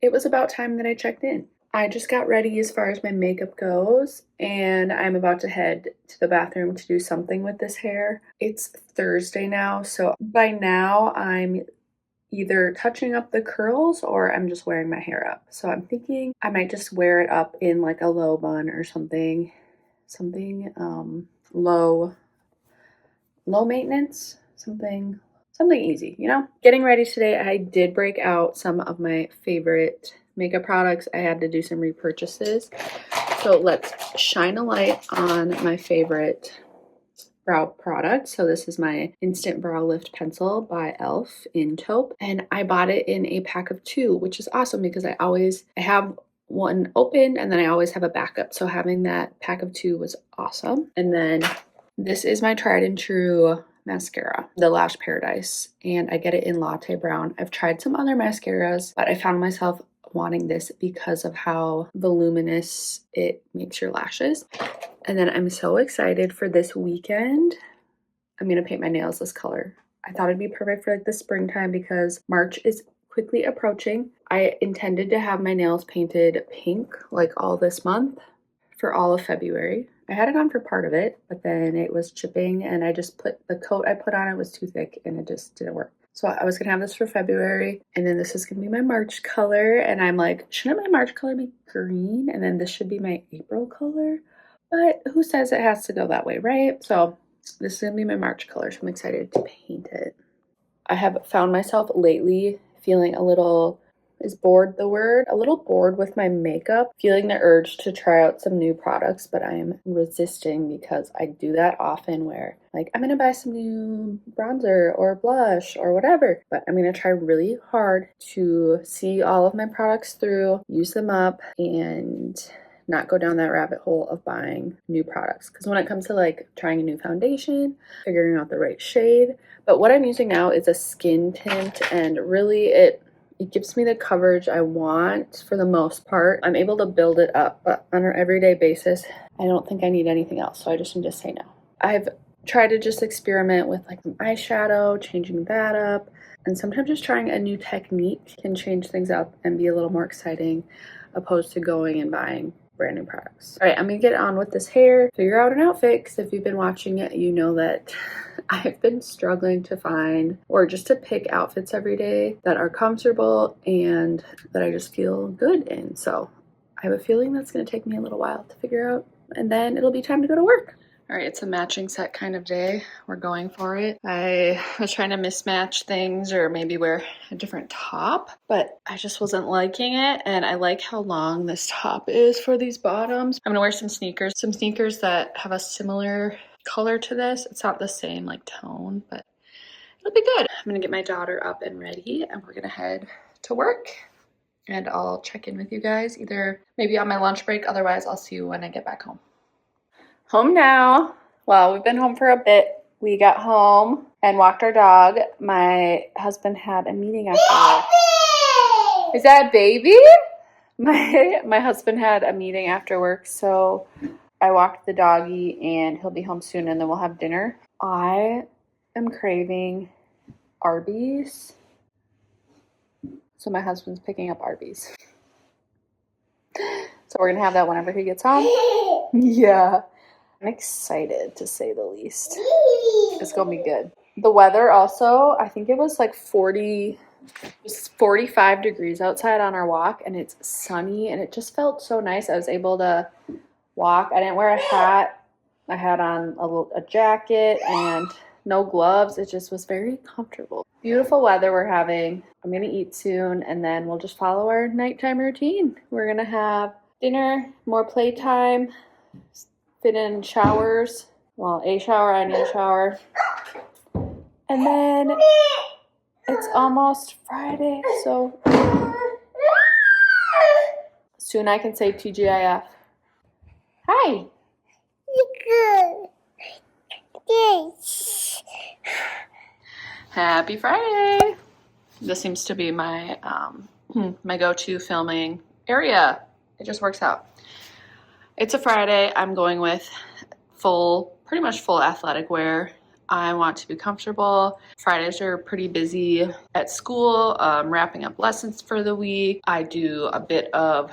it was about time that I checked in. I just got ready as far as my makeup goes, and I'm about to head to the bathroom to do something with this hair. It's Thursday now, so by now I'm either touching up the curls or I'm just wearing my hair up. So I'm thinking I might just wear it up in like a low bun or something low maintenance, something easy, you know? Getting ready today, I did break out some of my favorite makeup products. I had to do some repurchases. So let's shine a light on my favorite brow product. So this is my Instant Brow Lift Pencil by e.l.f. in taupe. And I bought it in a pack of 2, which is awesome because I have one open and then I always have a backup. So having that pack of 2 was awesome. And then this is my tried and true mascara, the Lash Paradise, and I get it in Latte Brown. I've tried some other mascaras, but I found myself wanting this because of how voluminous it makes your lashes. And then I'm so excited for this weekend. I'm gonna paint my nails this color. I thought it'd be perfect for like the springtime because March is quickly approaching. I intended to have my nails painted pink like all this month for all of February. I had it on for part of it, but then it was chipping and the coat I put on it was too thick and it just didn't work. So I was gonna have this for February, and then this is gonna be my March color, and I'm like, shouldn't my March color be green? And then this should be my April color, but who says it has to go that way, right? So this is gonna be my March color, so I'm excited to paint it. I have found myself lately feeling a little bored with my makeup, feeling the urge to try out some new products, but I am resisting because I do that often where like I'm gonna buy some new bronzer or blush or whatever, but I'm gonna try really hard to see all of my products through, use them up, and not go down that rabbit hole of buying new products. Because when it comes to like trying a new foundation, figuring out the right shade, but what I'm using now is a skin tint, and really it gives me the coverage I want for the most part. I'm able to build it up, but on an everyday basis, I don't think I need anything else, so I just need to say no. I've tried to just experiment with like some eyeshadow, changing that up, and sometimes just trying a new technique can change things up and be a little more exciting opposed to going and buying brand new products. All right, I'm gonna get on with this hair, figure out an outfit, because if you've been watching it, you know that I've been struggling to find or just to pick outfits every day that are comfortable and that I just feel good in. So I have a feeling that's gonna take me a little while to figure out, and then it'll be time to go to work. All right, it's a matching set kind of day. We're going for it. I was trying to mismatch things or maybe wear a different top, but I just wasn't liking it. And I like how long this top is for these bottoms. I'm gonna wear some sneakers that have a similar color to this. It's not the same like tone, but it'll be good. I'm gonna get my daughter up and ready and we're gonna head to work. And I'll check in with you guys either maybe on my lunch break. Otherwise, I'll see you when I get back home. Home now. Well, we've been home for a bit. We got home and walked our dog. My husband had a meeting after work. Is that a baby? My husband had a meeting after work, so I walked the doggy and he'll be home soon and then we'll have dinner. I am craving Arby's. So my husband's picking up Arby's. So we're gonna have that whenever he gets home. Yeah. I'm excited to say the least. It's gonna be good. The weather also, I think it was like 45 degrees outside on our walk and it's sunny and it just felt so nice. I was able to walk. I didn't wear a hat. I had on a jacket and no gloves. It just was very comfortable. Beautiful weather we're having. I'm gonna eat soon and then we'll just follow our nighttime routine. We're gonna have dinner, more playtime, fit in showers. Well, a shower, I need a shower. And then it's almost Friday, so soon I can say TGIF. Hi. Happy Friday. This seems to be my my go-to filming area. It just works out. It's a Friday. I'm going with pretty much full athletic wear. I want to be comfortable. Fridays are pretty busy at school, wrapping up lessons for the week. I do a bit of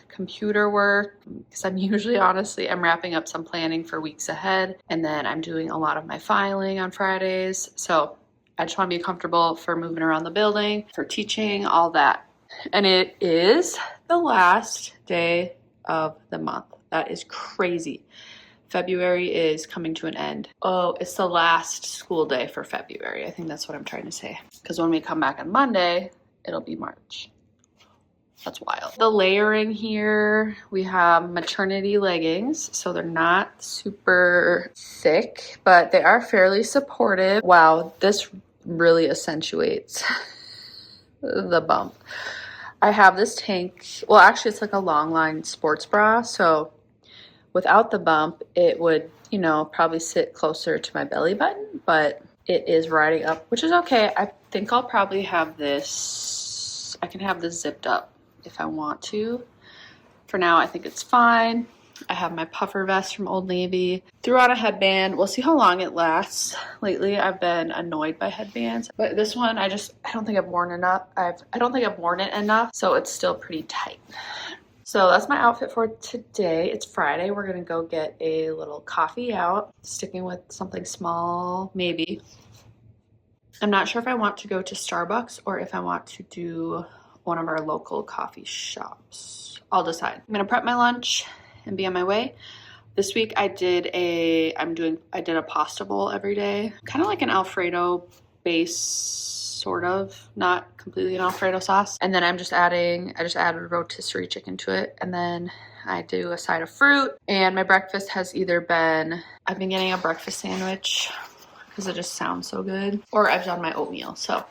computer work because I'm wrapping up some planning for weeks ahead, and then I'm doing a lot of my filing on Fridays. So I just want to be comfortable for moving around the building, for teaching, all that. And it is the last day of the month. That is crazy. February is coming to an end. Oh, it's the last school day for February. I think that's what I'm trying to say. Because when we come back on Monday, it'll be March. That's wild. The layering here, we have maternity leggings. So they're not super thick, but they are fairly supportive. Wow, this really accentuates the bump. I have this tank. Well, actually, it's like a long line sports bra. So without the bump, it would, you know, probably sit closer to my belly button, but it is riding up, which is okay. I think I'll probably have this, I can have this zipped up if I want to. For now, I think it's fine. I have my puffer vest from Old Navy. Threw on a headband. We'll see how long it lasts. Lately, I've been annoyed by headbands, but this one, I don't think I've worn enough. I don't think I've worn it enough, so it's still pretty tight. So that's my outfit for today. It's Friday. We're gonna go get a little coffee out, sticking with something small, maybe. I'm not sure if I want to go to Starbucks or if I want to do one of our local coffee shops. I'll decide. I'm gonna prep my lunch and be on my way. This week I did a pasta bowl every day, kind of like an Alfredo base, sort of, not completely an Alfredo sauce. And then I just added rotisserie chicken to it. And then I do a side of fruit. And my breakfast has either been, I've been getting a breakfast sandwich because it just sounds so good, or I've done my oatmeal. So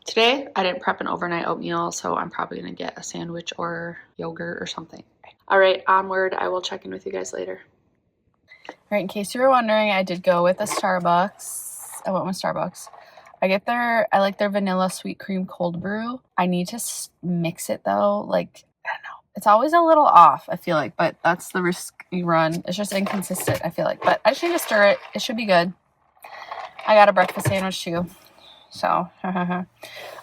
today I didn't prep an overnight oatmeal, so I'm probably gonna get a sandwich or yogurt or something. All right, onward. I will check in with you guys later. All right, in case you were wondering, I did go with a Starbucks. I went with Starbucks. I like their vanilla sweet cream cold brew. I need to mix it though. Like, I don't know. It's always a little off, I feel like, but that's the risk you run. It's just inconsistent, I feel like. But I just need to stir it. It should be good. I got a breakfast sandwich too. So, but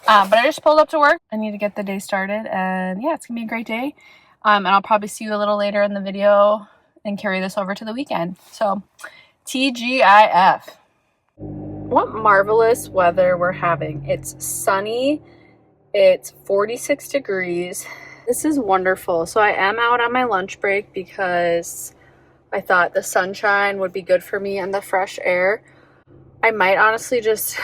I just pulled up to work. I need to get the day started. And yeah, it's going to be a great day. And I'll probably see you a little later in the video and carry this over to the weekend. So, TGIF. What marvelous weather we're having. It's sunny. It's 46 degrees. This is wonderful. So I am out on my lunch break because I thought the sunshine would be good for me and the fresh air. I might honestly just,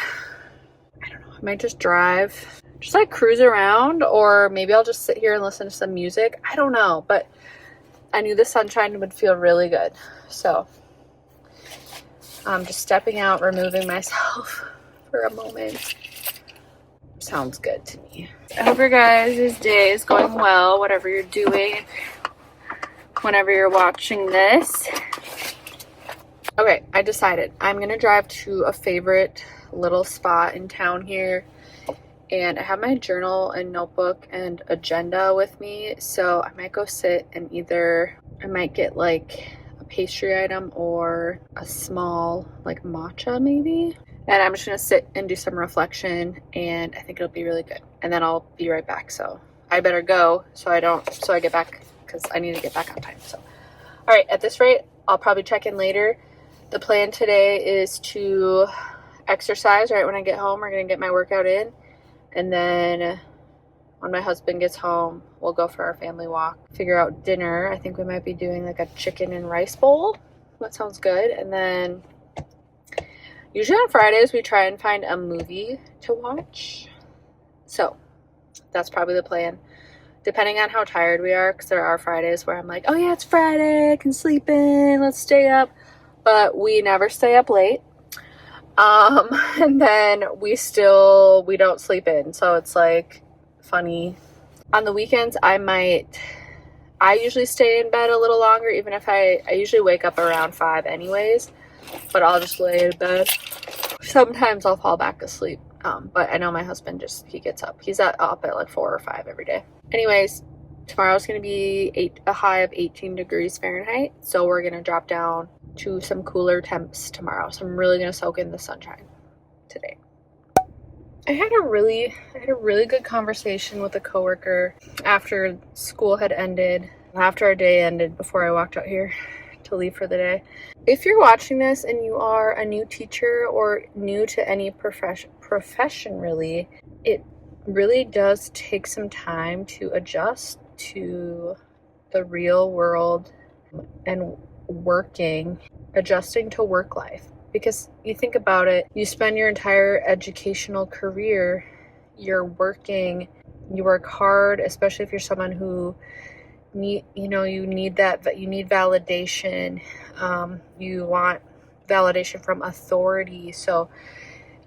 I don't know, I might just drive, just like cruise around, or maybe I'll just sit here and listen to some music. I don't know, but I knew the sunshine would feel really good. So I'm just stepping out, removing myself for a moment. Sounds good to me. I hope your guys' day is going well, whatever you're doing, whenever you're watching this. Okay, I decided I'm gonna drive to a favorite little spot in town here, and I have my journal and notebook and agenda with me, so I might go sit and I might get like a pastry item or a small like matcha maybe, and I'm just gonna sit and do some reflection, and I think it'll be really good. And then I'll be right back, so I better go so I get back, because I need to get back on time. So all right, at this rate I'll probably check in later. The plan today is to exercise right when I get home. We're gonna get my workout in, and then when my husband gets home, we'll go for our family walk, figure out dinner. I think we might be doing like a chicken and rice bowl. That sounds good. And then usually on Fridays, we try and find a movie to watch. So that's probably the plan, depending on how tired we are, because there are Fridays where I'm like, oh yeah, it's Friday, I can sleep in, let's stay up. But we never stay up late. And then we don't sleep in. So it's like funny. On the weekends, I usually stay in bed a little longer, even if I usually wake up around 5 anyways, but I'll just lay in bed. Sometimes I'll fall back asleep. But I know my husband he gets up. He's up at like 4 or 5 every day. Anyways, tomorrow's going to be a high of 18 degrees Fahrenheit. So we're going to drop down to some cooler temps tomorrow. So I'm really going to soak in the sunshine today. I had a really good conversation with a coworker after school had ended, after our day ended, before I walked out here to leave for the day. If you're watching this and you are a new teacher or new to any profession really, it really does take some time to adjust to the real world and adjusting to work life. Because you think about it, you spend your entire educational career, you're working, you work hard, especially if you're someone who you need validation. You want validation from authority, so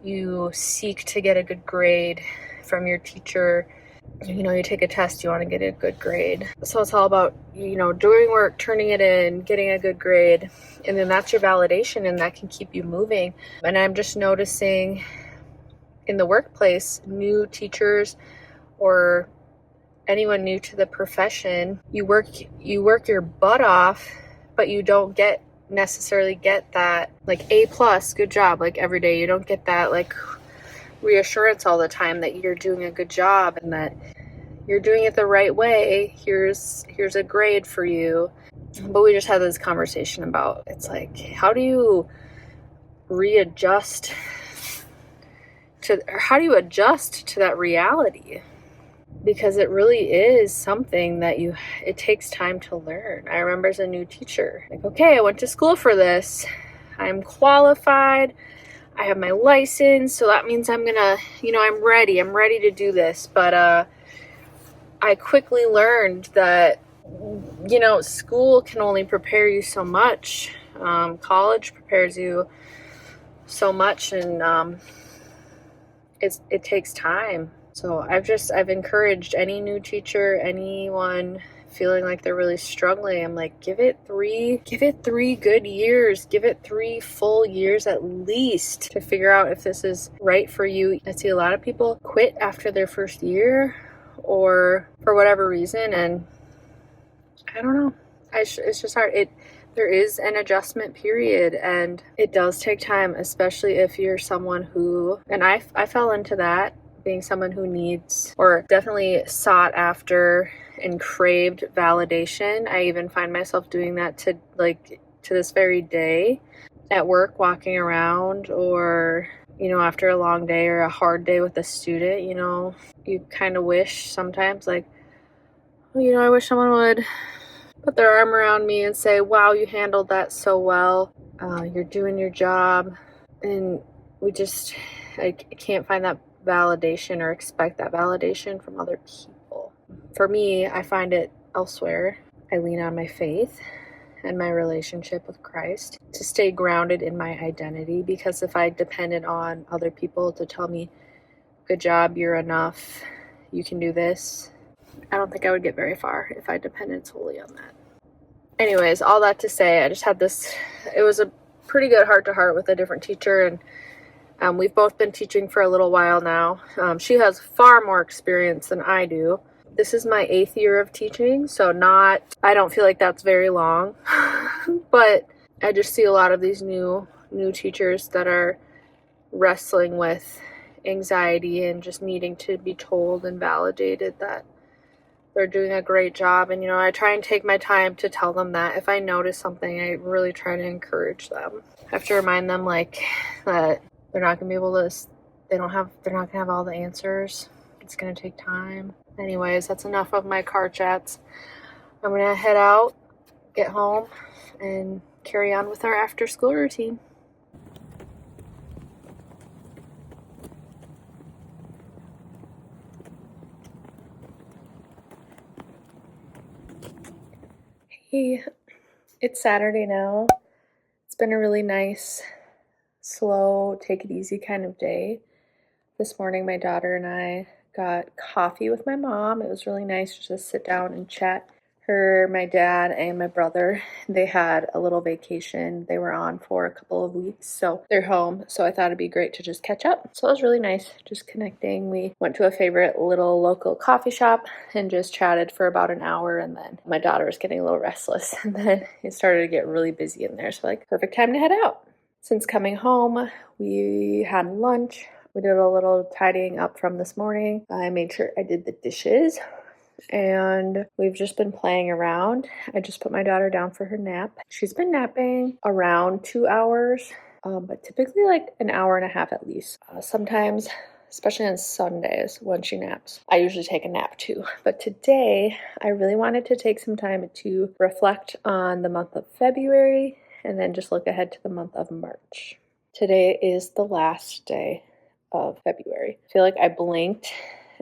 you seek to get a good grade from your teacher. You take a test, you want to get a good grade. So it's all about, doing work, turning it in, getting a good grade. And then that's your validation, and that can keep you moving. And I'm just noticing in the workplace, new teachers or anyone new to the profession, you work your butt off, but you don't necessarily get that like A+, good job, like every day. You don't get that like reassurance all the time that you're doing a good job and that you're doing it the right way. Here's a grade for you. But we just had this conversation about, it's like, how do you adjust to that reality? Because it really is something that it takes time to learn. I remember as a new teacher, like, okay, I went to school for this. I'm qualified. I have my license, so that means I'm gonna, I'm ready to do this. But I quickly learned that, school can only prepare you so much. College prepares you so much, and it takes time. So I've encouraged any new teacher, anyone feeling like they're really struggling, I'm like, give it 3 good years, give it 3 full years at least to figure out if this is right for you. I see a lot of people quit after their first year or for whatever reason, and I don't know. It's just hard. There is an adjustment period, and it does take time, especially if you're someone who, and I fell into that, being someone who needs or definitely sought after and craved validation. I even find myself doing that to this very day at work, walking around, or after a long day or a hard day with a student, you kind of wish sometimes, like, I wish someone would put their arm around me and say, wow, you handled that so well, you're doing your job. And I can't find that validation or expect that validation from other people. For me, I find it elsewhere. I lean on my faith and my relationship with Christ to stay grounded in my identity, because if I depended on other people to tell me, good job, you're enough, you can do this, I don't think I would get very far if I depended solely on that. Anyways, all that to say, I just had it was a pretty good heart-to-heart with a different teacher, and we've both been teaching for a little while now. She has far more experience than I do. This is my 8th year of teaching, so I don't feel like that's very long, but I just see a lot of these new teachers that are wrestling with anxiety and just needing to be told and validated that they're doing a great job. And, I try and take my time to tell them that. If I notice something, I really try to encourage them. I have to remind them, like, that they're not going to be able to, they're not going to have all the answers. It's going to take time. Anyways, that's enough of my car chats. I'm going to head out, get home, and carry on with our after school routine. Hey, it's Saturday now. It's been a really nice, slow, take it easy kind of day. This morning, my daughter and I got coffee with my mom. It was really nice to just sit down and chat Her, my dad, and my brother, they had a little vacation they were on for a couple of weeks, so they're home. So I thought it'd be great to just catch up. So it was really nice just connecting. We went to a favorite little local coffee shop and just chatted for about an hour, and then my daughter was getting a little restless, and then it started to get really busy in there. So like, perfect time to head out. Since coming home, we had lunch. We did a little tidying up from this morning. I made sure I did the dishes, and we've just been playing around. I just put my daughter down for her nap. She's been napping around 2 hours, but typically like an hour and a half at least. Sometimes, especially on Sundays when she naps, I usually take a nap too. But today, I really wanted to take some time to reflect on the month of February and then just look ahead to the month of March. Today is the last day of February. I feel like I blinked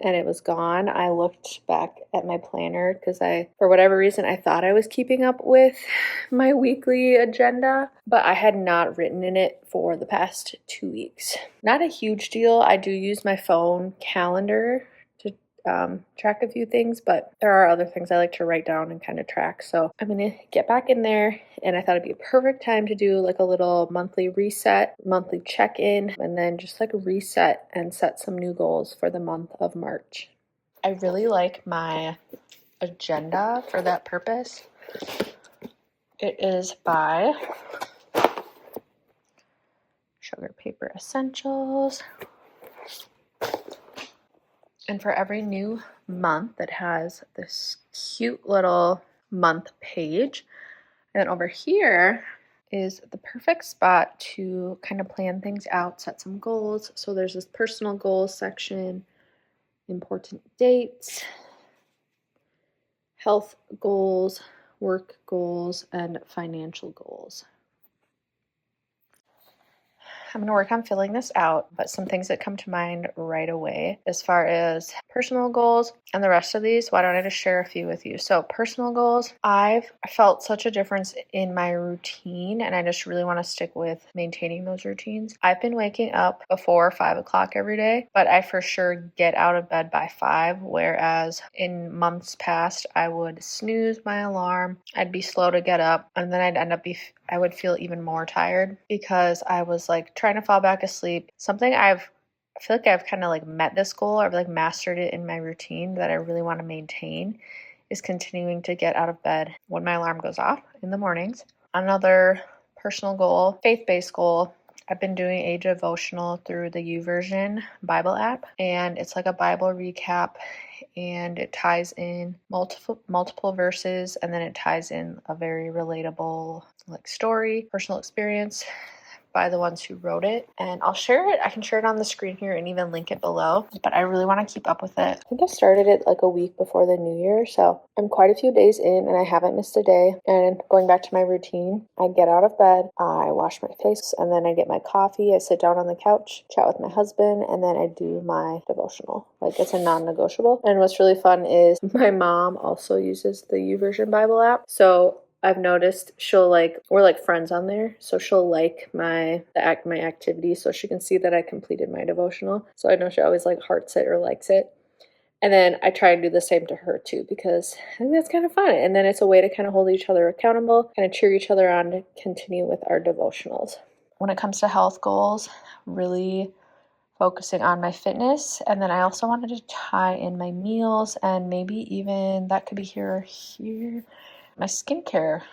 and it was gone. I looked back at my planner because for whatever reason, I thought I was keeping up with my weekly agenda, but I had not written in it for the past 2 weeks. Not a huge deal. I do use my phone calendar to track a few things, but there are other things I like to write down and kind of track. So I'm going to get back in there, and I thought it'd be a perfect time to do like a little monthly reset, monthly check-in, and then just like reset and set some new goals for the month of March. I really like my agenda for that purpose. It is by Sugar Paper Essentials. And for every new month, it has this cute little month page. And then over here is the perfect spot to kind of plan things out, set some goals. So there's this personal goals section, important dates, health goals, work goals, and financial goals. I'm going to work on filling this out, but some things that come to mind right away as far as personal goals and the rest of these, why don't I just share a few with you? So personal goals, I've felt such a difference in my routine, and I just really want to stick with maintaining those routines. I've been waking up before 5 o'clock every day, but I for sure get out of bed by 5, whereas in months past, I would snooze my alarm, I'd be slow to get up, and then I would feel even more tired because I was like trying to fall back asleep. I feel like I've kind of like met this goal, or like mastered it in my routine that I really want to maintain, is continuing to get out of bed when my alarm goes off in the mornings. Another personal goal, faith-based goal, I've been doing a devotional through the YouVersion Bible app, and it's like a Bible recap, and it ties in multiple verses, and then it ties in a very relatable like story, personal experience by the ones who wrote it. And I'll share it. I can share it on the screen here and even link it below, but I really want to keep up with it. I think I started it like a week before the new year, so I'm quite a few days in and I haven't missed a day. And going back to my routine, I get out of bed, I wash my face, and then I get my coffee, I sit down on the couch, chat with my husband, and then I do my devotional. Like, it's a non-negotiable. And what's really fun is my mom also uses the YouVersion Bible app, so I've noticed we're like friends on there, so she'll like my activity, so she can see that I completed my devotional. So I know she always like hearts it or likes it. And then I try and do the same to her too, because I think that's kind of fun. And then it's a way to kind of hold each other accountable, kind of cheer each other on to continue with our devotionals. When it comes to health goals, really focusing on my fitness. And then I also wanted to tie in my meals, and maybe even that could be here. My skincare,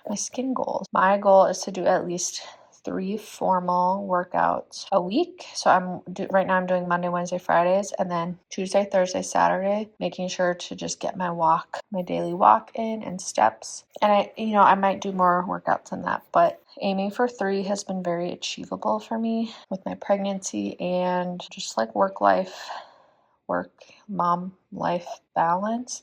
my skin goals. My goal is to do at least 3 formal workouts a week. So right now I'm doing Monday, Wednesday, Fridays, and then Tuesday, Thursday, Saturday, making sure to just get my daily walk in and steps. And I might do more workouts than that, but aiming for 3 has been very achievable for me with my pregnancy and just like work mom life balance.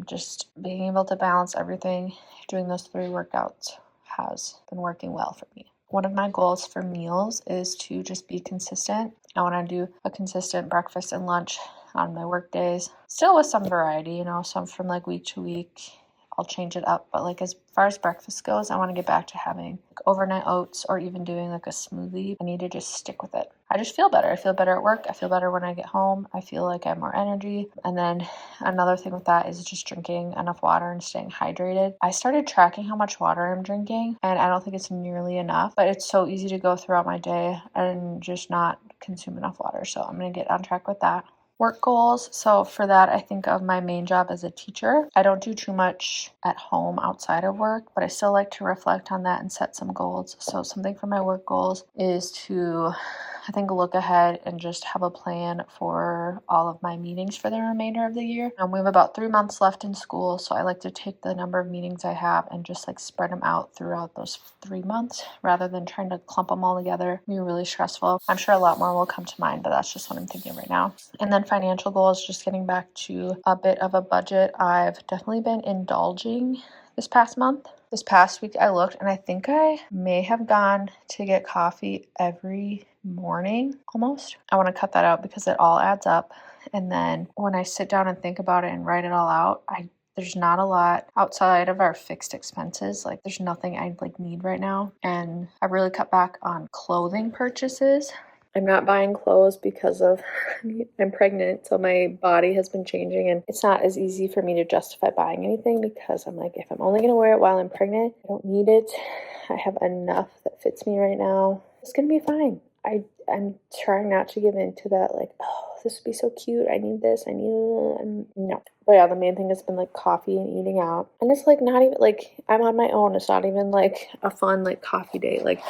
Just being able to balance everything, doing those 3 workouts has been working well for me. One of my goals for meals is to just be consistent. I want to do a consistent breakfast and lunch on my work days, still with some variety, some from like week to week, I'll change it up. But like as far as breakfast goes, I want to get back to having like overnight oats or even doing like a smoothie. I need to just stick with it. I just feel better. I feel better at work. I feel better when I get home. I feel like I have more energy. And then another thing with that is just drinking enough water and staying hydrated. I started tracking how much water I'm drinking, and I don't think it's nearly enough, but it's so easy to go throughout my day and just not consume enough water. So I'm going to get on track with that. Work goals. So for that, I think of my main job as a teacher. I don't do too much at home outside of work, but I still like to reflect on that and set some goals. So something for my work goals is to, I think, look ahead and just have a plan for all of my meetings for the remainder of the year. We have about 3 months left in school, so I like to take the number of meetings I have and just like spread them out throughout those 3 months rather than trying to clump them all together. It'd be really stressful. I'm sure a lot more will come to mind, but that's just what I'm thinking right now. And then financial goals, just getting back to a bit of a budget. I've definitely been indulging this past month. This past week I looked and I think I may have gone to get coffee every morning almost. I want to cut that out because it all adds up. And then when I sit down and think about it and write it all out, there's not a lot outside of our fixed expenses. Like there's nothing I like need right now. And I've really cut back on clothing purchases. I'm not buying clothes because of I'm pregnant, so my body has been changing and it's not as easy for me to justify buying anything because I'm like, if I'm only going to wear it while I'm pregnant, I don't need it. I have enough that fits me right now. It's going to be fine. I'm trying not to give in to that, like, oh, this would be so cute. I need this. No. But yeah, the main thing has been like coffee and eating out. And it's like not even like I'm on my own. It's not even like a fun like coffee date. Like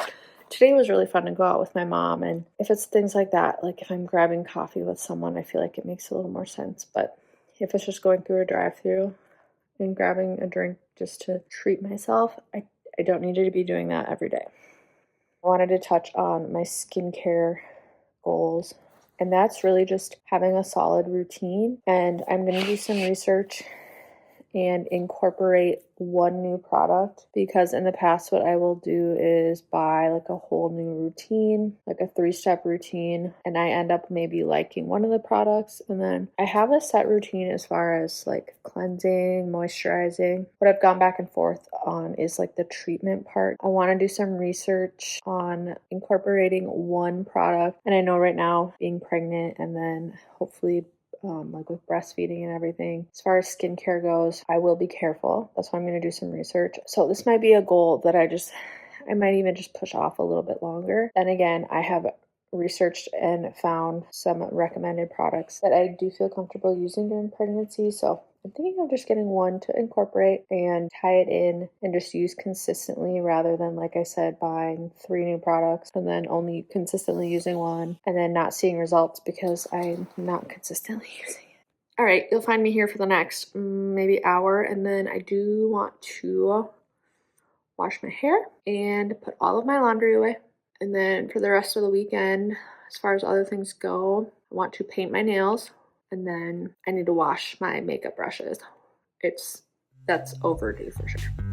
today was really fun to go out with my mom, and if it's things like that, like if I'm grabbing coffee with someone, I feel like it makes a little more sense. But if it's just going through a drive-through and grabbing a drink just to treat myself, I don't need to be doing that every day. I wanted to touch on my skincare goals, and that's really just having a solid routine. And I'm going to do some research and incorporate one new product, because in the past what I will do is buy like a whole new routine, like a 3-step routine, and I end up maybe liking one of the products, and then I have a set routine as far as like cleansing, moisturizing. What I've gone back and forth on is like the treatment part. I want to do some research on incorporating one product, and I know right now being pregnant and then hopefully like with breastfeeding and everything, as far as skincare goes, I will be careful. That's why I'm going to do some research. So this might be a goal that I might even just push off a little bit longer. Then again, I have researched and found some recommended products that I do feel comfortable using during pregnancy. So I'm thinking of just getting one to incorporate and tie it in and just use consistently, rather than, like I said, buying 3 new products and then only consistently using one and then not seeing results because I'm not consistently using it. All right, you'll find me here for the next maybe hour, and then I do want to wash my hair and put all of my laundry away. And then for the rest of the weekend, as far as other things go, I want to paint my nails, and then I need to wash my makeup brushes. That's overdue for sure.